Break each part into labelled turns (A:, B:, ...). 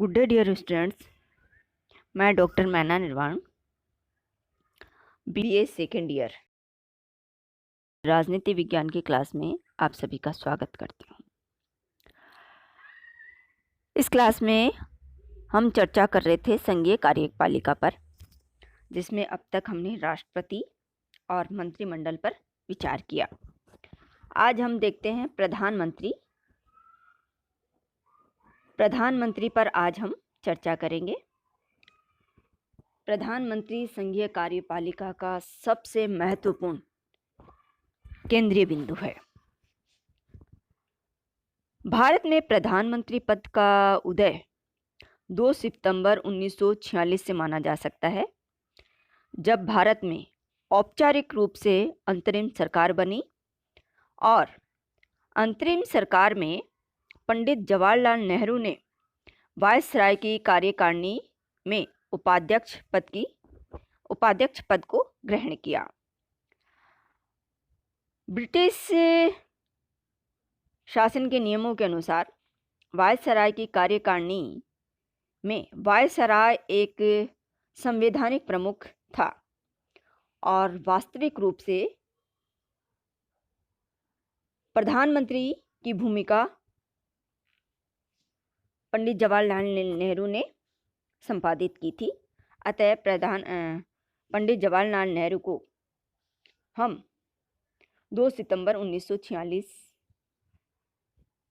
A: Good day dear students. मैं doctor Maina Nirvan, BA second year राजनीति विज्ञान की क्लास में आप सभी का स्वागत करती हूँ। इस क्लास में हम चर्चा कर रहे थे संघीय कार्यपालिका पर, जिसमें अब तक हमने राष्ट्रपति और मंत्रिमंडल पर विचार किया। आज हम देखते हैं प्रधानमंत्री पर आज हम चर्चा करेंगे। प्रधानमंत्री संघीय कार्यपालिका का सबसे महत्वपूर्ण केंद्रीय बिंदु है। भारत में प्रधानमंत्री पद का उदय 2 सितंबर 1946 से माना जा सकता है, जब भारत में औपचारिक रूप से अंतरिम सरकार बनी और अंतरिम सरकार में पंडित जवाहरलाल नेहरू ने वायसराय की कार्यकारिणी में उपाध्यक्ष पद को ग्रहण किया। ब्रिटिश शासन के नियमों के अनुसार वायसराय की कार्यकारिणी में वायसराय एक संवैधानिक प्रमुख था और वास्तविक रूप से प्रधानमंत्री की भूमिका पंडित जवाहरलाल नेहरू ने संपादित की थी। अतः पंडित जवाहरलाल नेहरू को हम 2 सितंबर 1946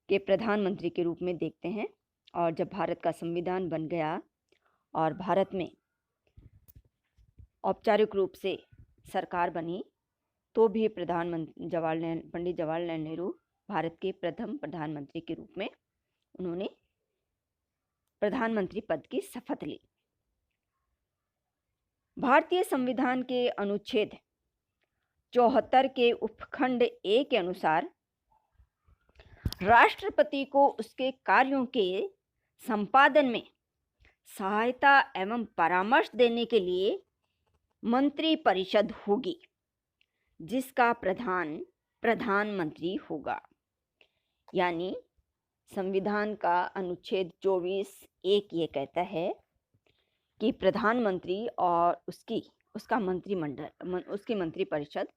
A: के प्रधानमंत्री के रूप में देखते हैं। और जब भारत का संविधान बन गया और भारत में औपचारिक रूप से सरकार बनी, तो भी पंडित जवाहरलाल नेहरू भारत के प्रथम प्रधानमंत्री के रूप में उन्होंने प्रधानमंत्री पद की शपथ ली। भारतीय संविधान के अनुच्छेद 74 के उपखंड ए के अनुसार राष्ट्रपति को उसके कार्यों के संपादन में सहायता एवं परामर्श देने के लिए मंत्रिपरिषद होगी, जिसका प्रधानमंत्री होगा। यानी संविधान का अनुच्छेद 24(1) ये कहता है कि प्रधानमंत्री और उसका मंत्रिमंडल, उसकी मंत्रिपरिषद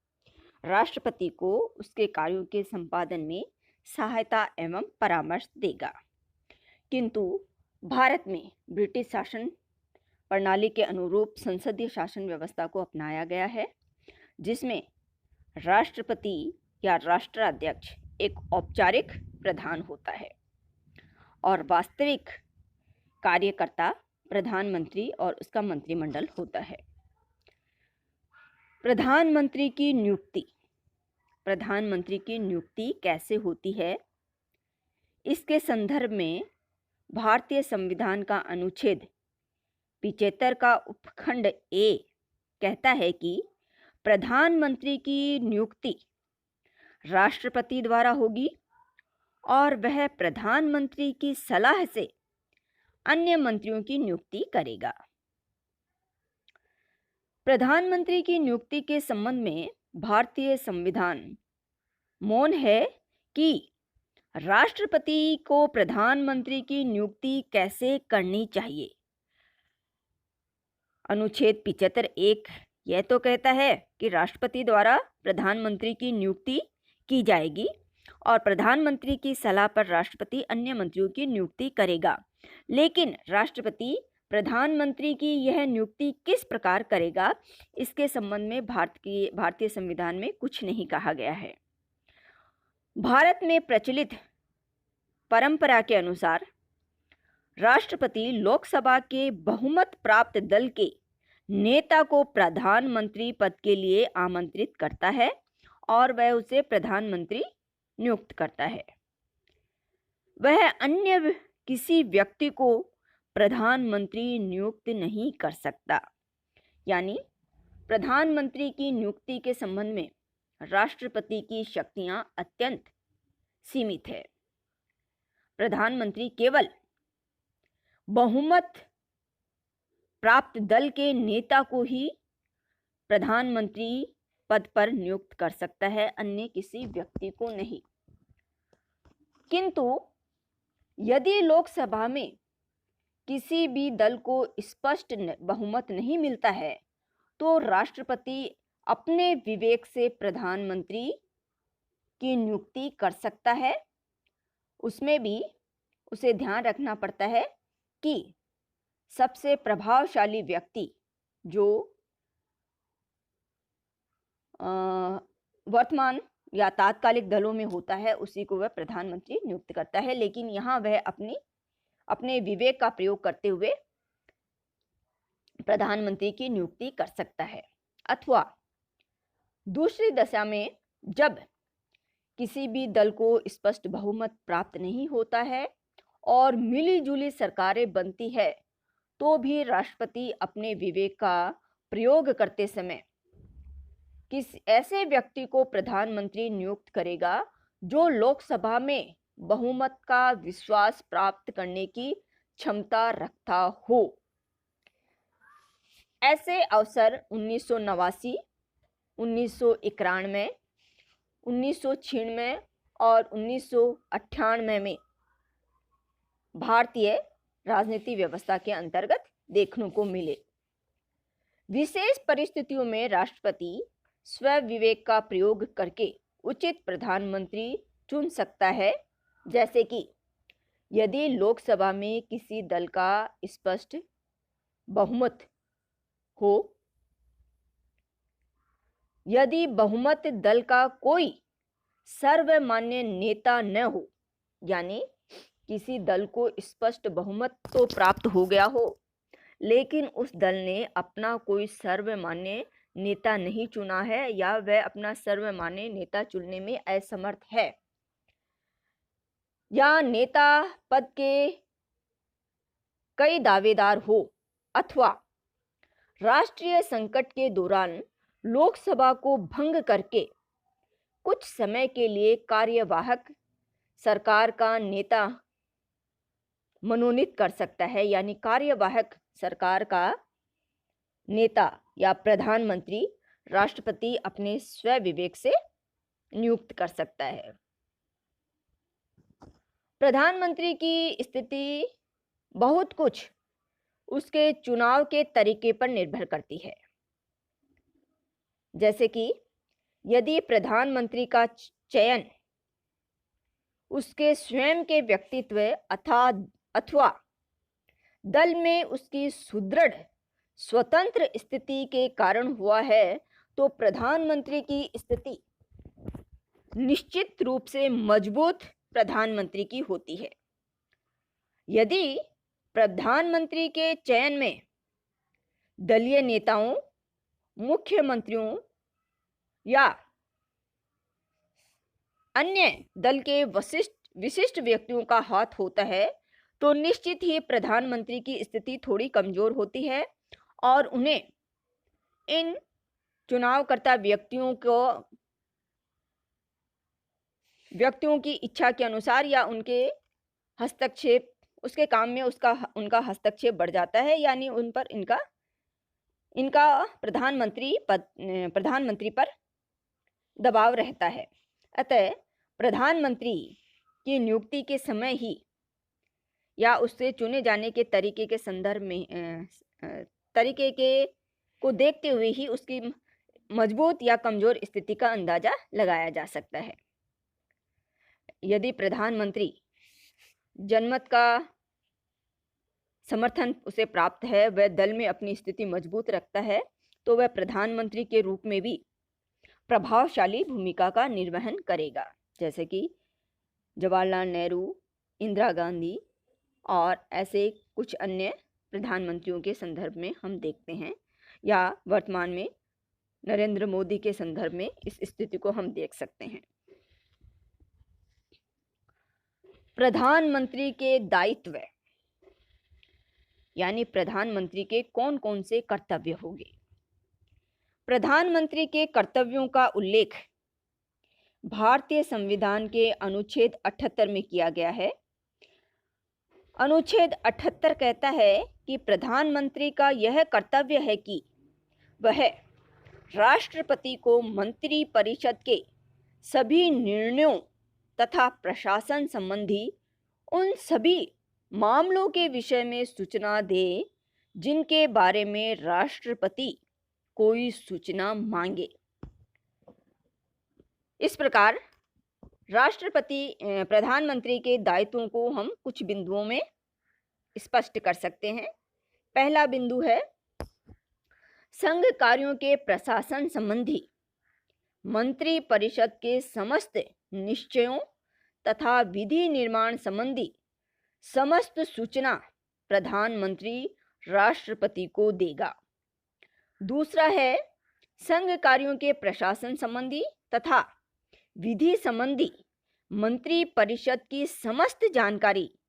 A: राष्ट्रपति को उसके कार्यों के संपादन में सहायता एवं परामर्श देगा। किंतु भारत में ब्रिटिश शासन प्रणाली के अनुरूप संसदीय शासन व्यवस्था को अपनाया गया है, जिसमें राष्ट्रपति या राष्ट्राध्यक्ष एक औपचारिक प्रधान होता है और वास्तविक कार्यकर्ता प्रधानमंत्री और उसका मंत्रिमंडल होता है। प्रधानमंत्री की नियुक्ति कैसे होती है, इसके संदर्भ में भारतीय संविधान का अनुच्छेद 75 का उपखंड ए कहता है कि प्रधानमंत्री की नियुक्ति राष्ट्रपति द्वारा होगी और वह प्रधानमंत्री की सलाह से अन्य मंत्रियों की नियुक्ति करेगा। प्रधानमंत्री की नियुक्ति के संबंध में भारतीय संविधान मौन है कि राष्ट्रपति को प्रधानमंत्री की नियुक्ति कैसे करनी चाहिए। अनुच्छेद 75(1) यह तो कहता है कि राष्ट्रपति द्वारा प्रधानमंत्री की नियुक्ति की जाएगी और प्रधानमंत्री की सलाह पर राष्ट्रपति अन्य मंत्रियों की नियुक्ति करेगा। लेकिन राष्ट्रपति प्रधानमंत्री की यह नियुक्ति किस प्रकार करेगा, इसके संबंध में भारतीय संविधान में कुछ नहीं कहा गया है। भारत में प्रचलित परंपरा के अनुसार राष्ट्रपति लोकसभा के बहुमत प्राप्त दल के नेता को प्रधानमंत्री पद के लिए आमंत्रित करता है और वह उसे प्रधानमंत्री नियुक्त करता है। वह अन्य किसी व्यक्ति को प्रधानमंत्री नियुक्त नहीं कर सकता। यानी प्रधानमंत्री की नियुक्ति के संबंध में राष्ट्रपति की शक्तियां अत्यंत सीमित है। प्रधानमंत्री केवल बहुमत प्राप्त दल के नेता को ही प्रधानमंत्री पद पर नियुक्त कर सकता है, अन्य किसी व्यक्ति को नहीं। किंतु यदि लोकसभा में किसी भी दल को स्पष्ट बहुमत नहीं मिलता है तो राष्ट्रपति अपने विवेक से प्रधानमंत्री की नियुक्ति कर सकता है। उसमें भी उसे ध्यान रखना पड़ता है कि सबसे प्रभावशाली व्यक्ति जो वर्तमान या तात्कालिक दलों में होता है उसी को वह प्रधानमंत्री नियुक्त करता है, लेकिन यहाँ वह अपने विवेक का प्रयोग करते हुए प्रधानमंत्री की नियुक्ति कर सकता है। अथवा दूसरी दशा में जब किसी भी दल को स्पष्ट बहुमत प्राप्त नहीं होता है और मिली-जुली सरकारें बनती है तो भी राष्ट्रपति अपने विवेक का प्रयोग करते समय किस ऐसे व्यक्ति को प्रधानमंत्री नियुक्त करेगा जो लोकसभा में बहुमत का विश्वास प्राप्त करने की क्षमता रखता हो। ऐसे अवसर 1989, 1991, 1996 और 1998 में भारतीय राजनीति व्यवस्था के अंतर्गत देखने को मिले। विशेष परिस्थितियों में राष्ट्रपति स्व विवेक का प्रयोग करके उचित प्रधानमंत्री चुन सकता है, जैसे कि यदि लोकसभा में किसी दल का स्पष्ट बहुमत हो, यदि बहुमत दल का कोई सर्वमान्य नेता न हो, यानी किसी दल को स्पष्ट बहुमत तो प्राप्त हो गया हो लेकिन उस दल ने अपना कोई सर्वमान्य नेता नहीं चुना है या वह अपना सर्वमान्य नेता चुनने में असमर्थ है, या नेता पद के कई दावेदार हो, अथवा राष्ट्रीय संकट के दौरान लोकसभा को भंग करके कुछ समय के लिए कार्यवाहक सरकार का नेता मनोनीत कर सकता है, यानी कार्यवाहक सरकार का नेता या प्रधानमंत्री राष्ट्रपति अपने स्व विवेक से नियुक्त कर सकता है। प्रधानमंत्री की स्थिति बहुत कुछ उसके चुनाव के तरीके पर निर्भर करती है। जैसे कि यदि प्रधानमंत्री का चयन उसके स्वयं के व्यक्तित्व अथवा दल में उसकी सुदृढ़ स्वतंत्र स्थिति के कारण हुआ है तो प्रधानमंत्री की स्थिति निश्चित रूप से मजबूत प्रधानमंत्री की होती है। यदि प्रधानमंत्री के चयन में दलीय नेताओं, मुख्यमंत्रियों या अन्य दल के विशिष्ट व्यक्तियों का हाथ होता है तो निश्चित ही प्रधानमंत्री की स्थिति थोड़ी कमजोर होती है और उन्हें इन चुनावकर्ता व्यक्तियों की इच्छा के अनुसार या उनके हस्तक्षेप, उसके काम में उनका हस्तक्षेप बढ़ जाता है, यानी उन पर इनका प्रधानमंत्री पर दबाव रहता है। अतः प्रधानमंत्री की नियुक्ति के समय ही या उससे चुने जाने के तरीके के संदर्भ में को देखते हुए ही उसकी मजबूत या कमजोर स्थिति का अंदाजा लगाया जा सकता है। यदि प्रधानमंत्री जनमत का समर्थन उसे प्राप्त है, वह दल में अपनी स्थिति मजबूत रखता है, तो वह प्रधानमंत्री के रूप में भी प्रभावशाली भूमिका का निर्वहन करेगा, जैसे कि जवाहरलाल नेहरू, इंदिरा गांधी और ऐसे कुछ अन्य प्रधानमंत्रियों के संदर्भ में हम देखते हैं, या वर्तमान में नरेंद्र मोदी के संदर्भ में इस स्थिति को हम देख सकते हैं। प्रधानमंत्री के दायित्व, यानी प्रधानमंत्री के कौन कौन से कर्तव्य होंगे। प्रधानमंत्री के कर्तव्यों का उल्लेख भारतीय संविधान के अनुच्छेद 78 में किया गया है। अनुच्छेद 78 कहता है कि प्रधानमंत्री का यह कर्तव्य है कि वह राष्ट्रपति को मंत्री परिषद के सभी निर्णयों तथा प्रशासन संबंधी उन सभी मामलों के विषय में सूचना दे जिनके बारे में राष्ट्रपति कोई सूचना मांगे। इस प्रकार प्रधानमंत्री के दायित्वों को हम कुछ बिंदुओं में स्पष्ट कर सकते हैं। पहला बिंदु है संघ कार्यों के प्रशासन संबंधी मंत्री परिषद के समस्त निश्चयों तथा विधि निर्माण संबंधी समस्त सूचना प्रधानमंत्री राष्ट्रपति को देगा। दूसरा है संघ कार्यों के प्रशासन संबंधी तथा विधि संबंधी मंत्री परिषद की समस्त जानकारी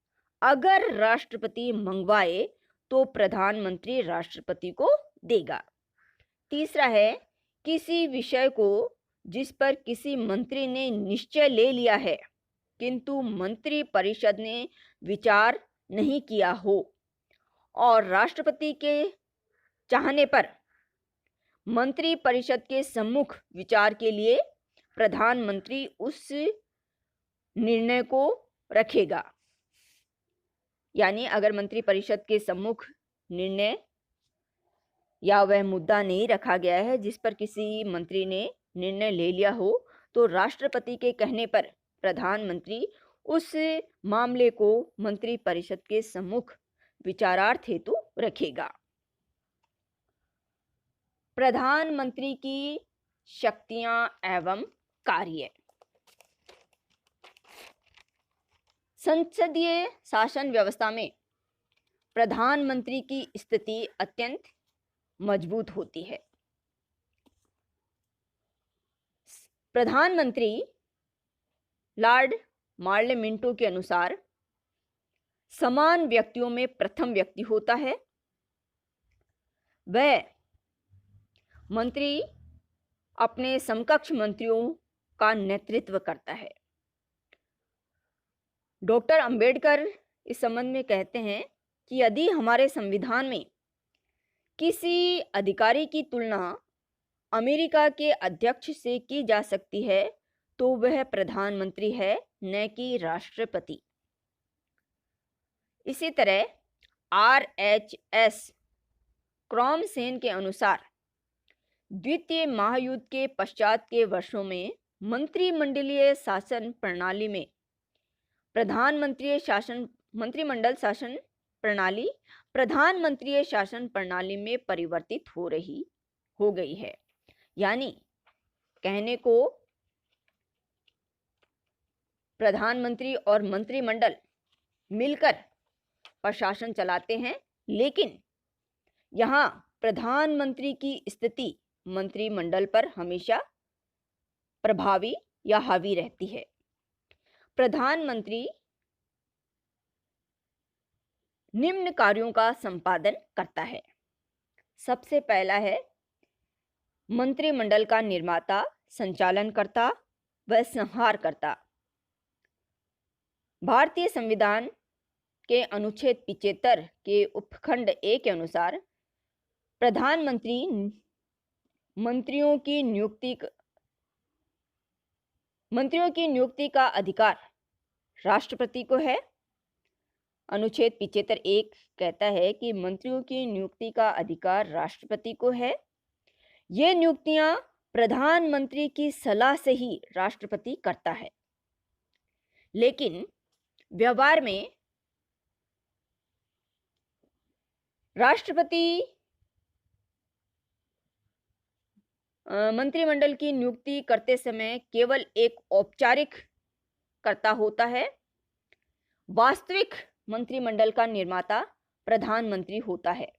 A: अगर राष्ट्रपति मंगवाए तो प्रधानमंत्री राष्ट्रपति को देगा। तीसरा है किसी विषय को जिस पर किसी मंत्री ने निश्चय ले लिया है किंतु मंत्री परिषद ने विचार नहीं किया हो और राष्ट्रपति के चाहने पर मंत्री परिषद के सम्मुख विचार के लिए प्रधानमंत्री उस निर्णय को रखेगा। यानी अगर मंत्री परिषद के सम्मुख निर्णय या वह मुद्दा नहीं रखा गया है जिस पर किसी मंत्री ने निर्णय ले लिया हो तो राष्ट्रपति के कहने पर प्रधानमंत्री उस मामले को मंत्री परिषद के सम्मुख विचारार्थ हेतु रखेगा। प्रधानमंत्री की शक्तियां एवं कार्य। संसदीय शासन व्यवस्था में प्रधानमंत्री की स्थिति अत्यंत मजबूत होती है। प्रधानमंत्री लॉर्ड मार्ले मिंटो के अनुसार समान व्यक्तियों में प्रथम व्यक्ति होता है। वह मंत्री अपने समकक्ष मंत्रियों का नेतृत्व करता है। डॉक्टर अंबेडकर इस संबंध में कहते हैं कि यदि हमारे संविधान में किसी अधिकारी की तुलना अमेरिका के अध्यक्ष से की जा सकती है तो वह प्रधानमंत्री है, न कि राष्ट्रपति। इसी तरह RHS क्रॉमसेन के अनुसार द्वितीय महायुद्ध के पश्चात के वर्षों में मंत्रिमंडलीय शासन प्रणाली में मंत्रिमंडल शासन प्रणाली प्रधानमंत्रीय शासन प्रणाली में परिवर्तित हो गई है। यानी कहने को प्रधानमंत्री और मंत्रिमंडल मिलकर प्रशासन चलाते हैं, लेकिन यहाँ प्रधानमंत्री की स्थिति मंत्रिमंडल पर हमेशा प्रभावी या हावी रहती है। प्रधानमंत्री निम्न कार्यों का संपादन करता है। सबसे पहला है मंत्रिमंडल का निर्माता, संचालनकर्ता व संहारकर्ता। भारतीय संविधान के अनुच्छेद 75 के उपखंड A के अनुसार प्रधानमंत्री मंत्रियों की नियुक्ति का अधिकार राष्ट्रपति को है। अनुच्छेद 75 1 कहता है कि मंत्रियों की नियुक्ति का अधिकार राष्ट्रपति को है। ये नियुक्तियां प्रधानमंत्री की सलाह से ही राष्ट्रपति करता है, लेकिन व्यवहार में राष्ट्रपति मंत्रिमंडल की नियुक्ति करते समय केवल एक औपचारिक कर्ता होता है। वास्तविक मंत्रिमंडल का निर्माता प्रधानमंत्री होता है।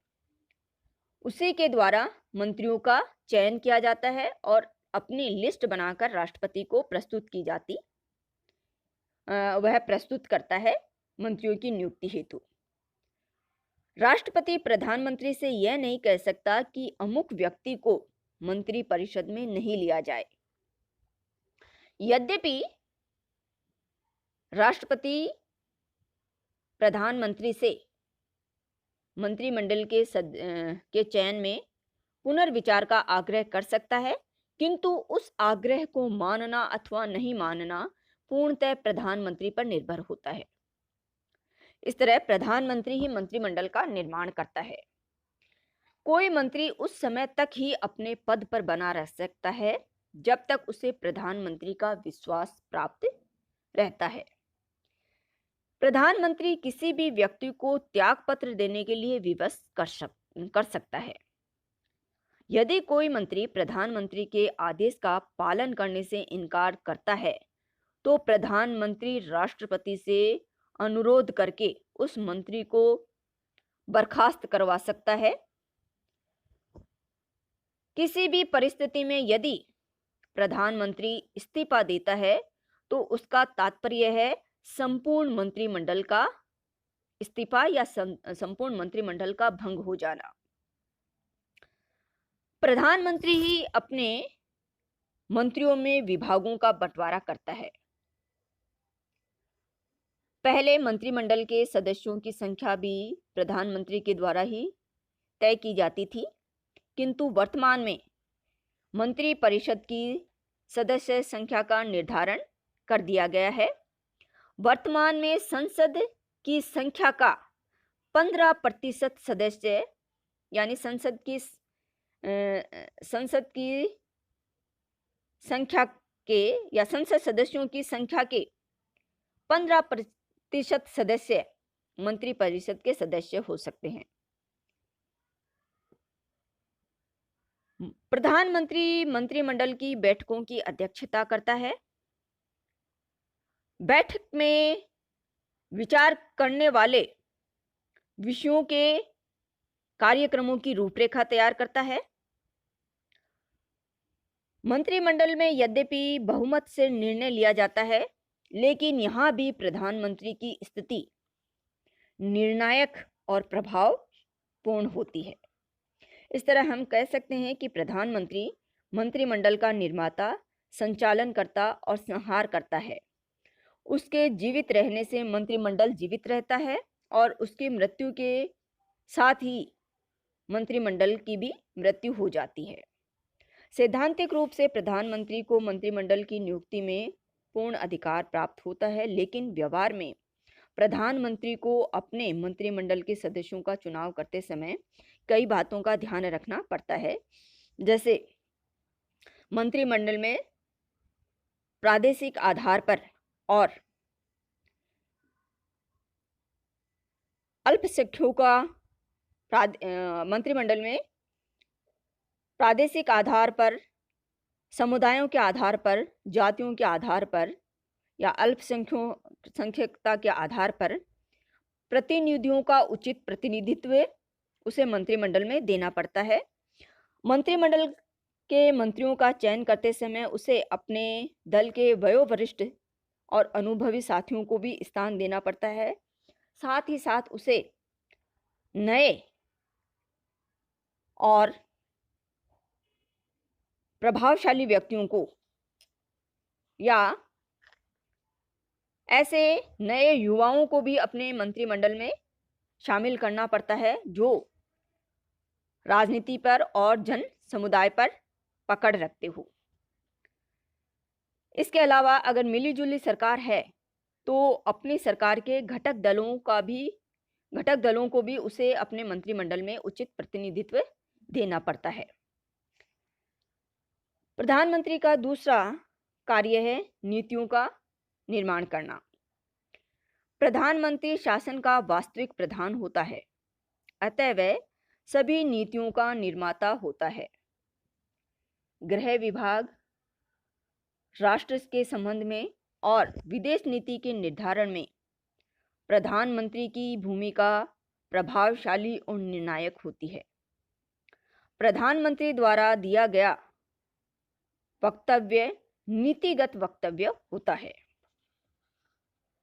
A: उसी के द्वारा मंत्रियों का चयन किया जाता है और अपनी लिस्ट बनाकर राष्ट्रपति को वह प्रस्तुत करता है मंत्रियों की नियुक्ति हेतु। राष्ट्रपति प्रधानमंत्री से यह नहीं कह सकता कि अमुक व्यक्ति को मंत्री परिषद में नहीं लिया जाए। यद्यपि राष्ट्रपति प्रधानमंत्री से मंत्रिमंडल के चयन में पुनर्विचार का आग्रह कर सकता है, किंतु उस आग्रह को मानना अथवा नहीं मानना पूर्णतः प्रधानमंत्री पर निर्भर होता है। इस तरह प्रधानमंत्री ही मंत्रिमंडल का निर्माण करता है। कोई मंत्री उस समय तक ही अपने पद पर बना रह सकता है जब तक उसे प्रधानमंत्री का विश्वास प्राप्त रहता है। प्रधानमंत्री किसी भी व्यक्ति को त्यागपत्र देने के लिए विवश कर सकता है। यदि कोई मंत्री प्रधानमंत्री के आदेश का पालन करने से इनकार करता है तो प्रधानमंत्री राष्ट्रपति से अनुरोध करके उस मंत्री को बर्खास्त करवा सकता है। किसी भी परिस्थिति में यदि प्रधानमंत्री इस्तीफा देता है तो उसका तात्पर्य है संपूर्ण मंत्रिमंडल का इस्तीफा या संपूर्ण मंत्रिमंडल का भंग हो जाना। प्रधानमंत्री ही अपने मंत्रियों में विभागों का बंटवारा करता है। पहले मंत्रिमंडल के सदस्यों की संख्या भी प्रधानमंत्री के द्वारा ही तय की जाती थी, किंतु वर्तमान में मंत्रिपरिषद की सदस्य संख्या का निर्धारण कर दिया गया है। वर्तमान में संसद की संख्या का 15% सदस्य यानी संसद की संख्या के या संसद सदस्यों की संख्या के 15% सदस्य मंत्रिपरिषद के सदस्य हो सकते हैं। प्रधानमंत्री मंत्रिमंडल की बैठकों की अध्यक्षता करता है। बैठक में विचार करने वाले विषयों के कार्यक्रमों की रूपरेखा तैयार करता है। मंत्रिमंडल में यद्यपि बहुमत से निर्णय लिया जाता है, लेकिन यहाँ भी प्रधानमंत्री की स्थिति निर्णायक और प्रभावपूर्ण होती है। इस तरह हम कह सकते हैं कि प्रधानमंत्री मंत्रिमंडल का निर्माता, संचालनकर्ता और संहार करता है। उसके जीवित रहने से मंत्रिमंडल जीवित रहता है और उसकी मृत्यु के साथ ही मंत्रिमंडल की भी मृत्यु हो जाती है। सैद्धांतिक रूप से प्रधानमंत्री को मंत्रिमंडल की नियुक्ति में पूर्ण अधिकार प्राप्त होता है, लेकिन व्यवहार में प्रधानमंत्री को अपने मंत्रिमंडल के सदस्यों का चुनाव करते समय कई बातों का ध्यान रखना पड़ता है। जैसे मंत्रिमंडल में प्रादेशिक आधार पर और अल्पसंख्यकों का मंत्रिमंडल में प्रादेशिक आधार पर, समुदायों के आधार पर, जातियों के आधार पर या अल्पसंख्यकता के आधार पर प्रतिनिधियों का उचित प्रतिनिधित्व उसे मंत्रिमंडल में देना पड़ता है। मंत्रिमंडल के मंत्रियों का चयन करते समय उसे अपने दल के वयोवरिष्ठ और अनुभवी साथियों को भी स्थान देना पड़ता है। साथ ही साथ उसे नए और प्रभावशाली व्यक्तियों को या ऐसे नए युवाओं को भी अपने मंत्रिमंडल में शामिल करना पड़ता है जो राजनीति पर और जन समुदाय पर पकड़ रखते हो। इसके अलावा अगर मिलीजुली सरकार है तो अपनी सरकार के घटक दलों को भी उसे अपने मंत्रिमंडल में उचित प्रतिनिधित्व देना पड़ता है। प्रधानमंत्री का दूसरा कार्य है नीतियों का निर्माण करना। प्रधानमंत्री शासन का वास्तविक प्रधान होता है, अतः वह सभी नीतियों का निर्माता होता है। गृह विभाग, राष्ट्र के संबंध में और विदेश नीति के निर्धारण में प्रधानमंत्री की भूमिका प्रभावशाली और निर्णायक होती है। प्रधानमंत्री द्वारा दिया गया वक्तव्य नीतिगत वक्तव्य होता है।